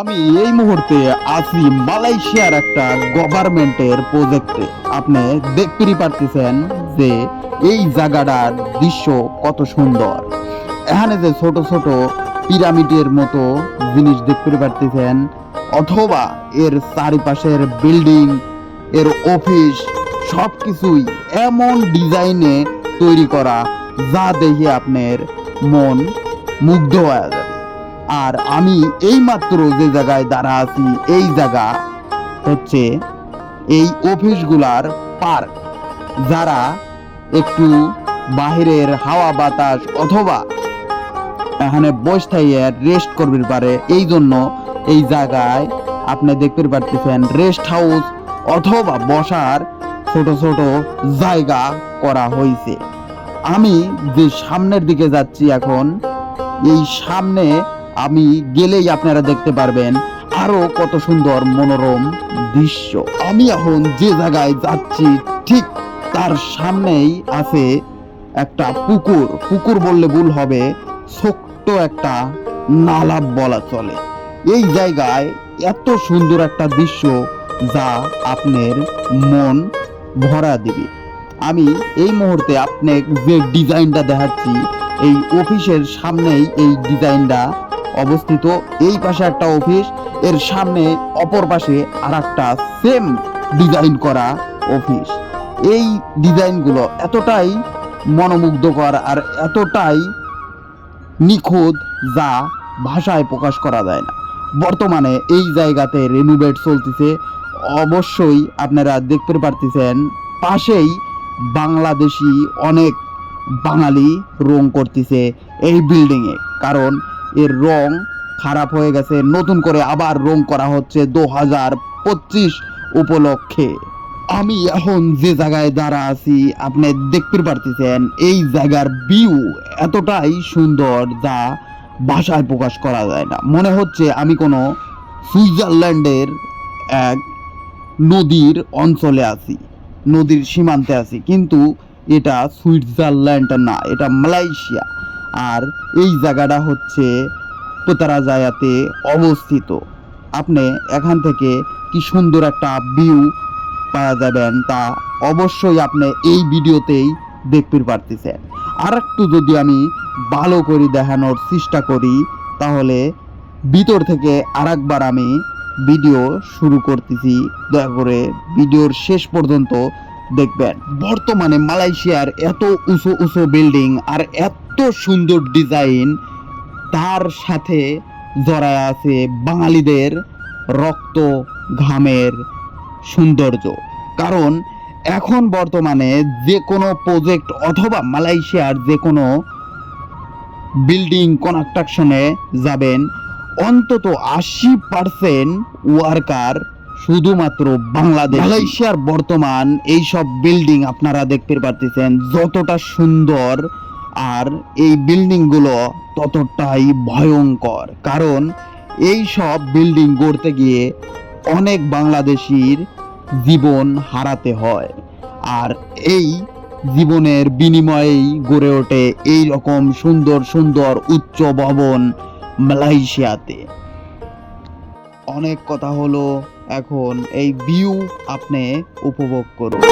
আমি এই মুহূর্তে আছি মালয়েশিয়ার একটা গভর্নমেন্টের প্রজেক্টে। আপনি দেখতেই পারতেছেন যে এই জায়গাটার দৃশ্য কত সুন্দর। এখানে যে ছোট ছোট পিরামিডের মতো জিনিস দেখতে পারতেছেন, অথবা এর চারিপাশের বিল্ডিং, এর অফিস, সব কিছুই এমন ডিজাইনে তৈরি করা যা দেখে আপনার মন মুগ্ধ হয়ে যাবে। আর আমি এই মাত্র যে জায়গায় দাঁড়া আছি, এই জায়গা হচ্ছে এই অফিসগুলার পার্ক। যারা একটু বাহিরের হাওয়া বাতাস অথবা এখানে বসে থেকে রেস্ট করতে পারে, এই জন্য এই জায়গায় আপনি দেখতে পারতেছেন রেস্ট হাউস অথবা বসার ছোট ছোট জায়গা করা হয়েছে। আমি যে সামনের দিকে যাচ্ছি এখন, এই সামনে আমি গেলেই আপনারা দেখতে পারবেন আরো কত সুন্দর মনোরম দৃশ্য। আমি এখন যে জায়গায় যাচ্ছি ঠিক তার সামনেই আছে একটা পুকুর। পুকুর বললে ভুল হবে, ছোট্ট একটা নালা বলা চলে। এই জায়গায় এত সুন্দর একটা দৃশ্য যা আপনার মন ভরা দিবে। আমি এই মুহূর্তে আপনাকে যে ডিজাইনটা দেখাচ্ছি, এই অফিসের সামনেই এই ডিজাইনটা অবস্থিত। এই পাশে একটা অফিস, এর সামনে অপর পাশে আর একটা সেম ডিজাইন করা অফিস। এই ডিজাইনগুলো এতটাই মনোমুগ্ধকর আর এতটাই নিখুঁত যা ভাষায় প্রকাশ করা যায় না। বর্তমানে এই জায়গাতে রেনোভেট চলতেছে। অবশ্যই আপনারা দেখতে পারতেছেন পাশেই বাংলাদেশি অনেক বাঙালি রং করতেছে এই বিল্ডিংয়ে, কারণ এর রং খারাপ হয়ে গেছে, নতুন করে আবার রং করা হচ্ছে 2025 উপলক্ষে। আমি এখন যে জায়গায় দাঁড়া আছি আপনি দেখতে পারতেছেন এই জায়গার ভিউ এতটাই সুন্দর যা ভাষায় প্রকাশ করা যায় না। মনে হচ্ছে আমি কোনো সুইজারল্যান্ডের এক নদীর অঞ্চলে আছি, নদীর সীমান্তে আছি, কিন্তু এটা সুইজারল্যান্ড না, এটা মালয়েশিয়া। আর এই জায়গাটা হচ্ছে পুতারাজায়াতে অবস্থিত। আপনি এখান থেকে কি সুন্দর একটা ভিউ পাওয়া যাবেন তা অবশ্যই আপনি এই ভিডিওতেই দেখতে পারতেছেন। আর একটু যদি আমি ভালো করে দেখানোর চেষ্টা করি, তাহলে ভিতর থেকে আরেকবার আমি ভিডিও শুরু করতেছি, দয়া করে ভিডিওর শেষ পর্যন্ত দেখবেন। বর্তমানে মালয়েশিয়ার এত উঁচু উঁচু বিল্ডিং আর এত সুন্দর ডিজাইন, তার সাথে জড়ায় আছে বাঙালিদের রক্ত ঘামের সৌন্দর্য। কারণ এখন বর্তমানে যে কোনো প্রজেক্ট অথবা মালয়েশিয়ার যে কোনো বিল্ডিং কনস্ট্রাকশনে যাবেন, অন্তত 80% ওয়ার্কার শুধুমাত্র বাংলাদেশ। মালয়েশিয়ার বর্তমান এইসব বিল্ডিং আপনারা দেখতে পারতেছেন যতটা সুন্দর, আর এই বিল্ডিংগুলো ততটাই ভয়ঙ্কর, কারণ এই সব বিল্ডিং গড়তে গিয়ে অনেক বাংলাদেশির জীবন হারাতে হয়। আর এই জীবনের বিনিময়েই গড়ে ওঠে এই রকম সুন্দর সুন্দর উচ্চ ভবন মালয়েশিয়াতে। অনেক কথা হলো, এখন এই ভিউ আপনি উপভোগ করুন।